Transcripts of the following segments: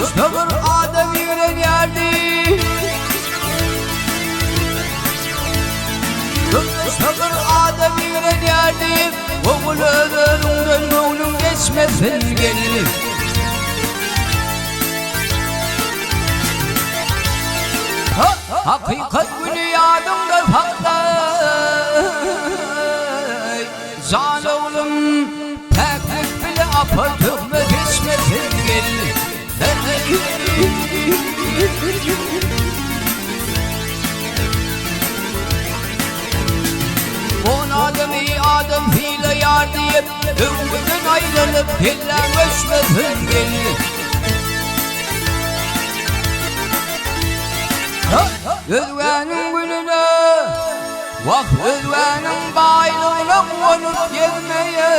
Tutmuştur Adem yüren yerdi. Tutmuştur Adem yüren yerdi. Oğul ölüründen oğlum geçmesin gelir. Hakikat günü yadımda taktay. Can oğlum teknik bile apatıp ve geçmesin gelir. On Adem iyi Adem hile yar deyip ömrüden ayrılıp dillen göçmesin gelir. Özvenin gülüne vah özvenin baylığına konup gelmeye.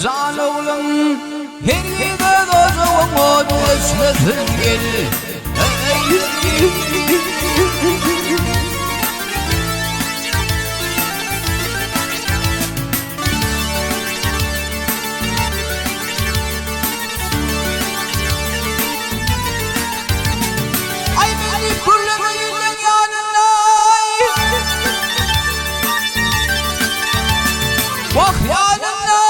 Can oğlum her yerde dozum o düşmesin gelir. Bak yanımda,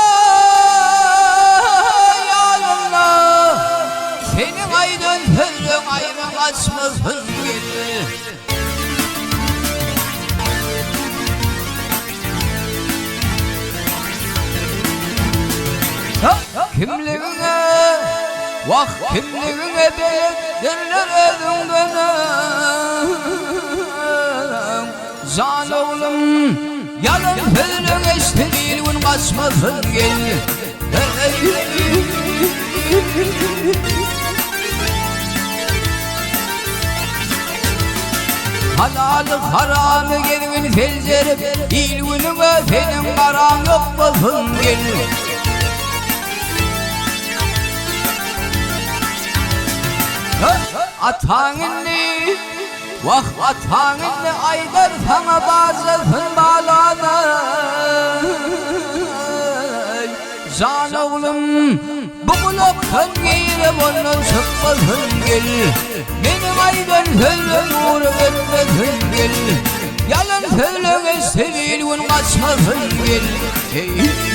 yanımda. Senin aydın hırrın ayrı kaçmasın gelir. Kimliğine, vah kimliğine belirtirler özünden. Can oğlum yalın hırrın istediğin kaçmasın gelir. Halalı haramı gelin felcerip İlvünüme senin karan yokmasın gelir. Atanınni vah atanınni aydar sana bazısın bağladı. Can oğlum bu kulaktan giyirip ondan sıkmasın gelir. Benim aydın hırrın uğru vermesin gelir. Yalan söyleme sevil kaçmasın gelir.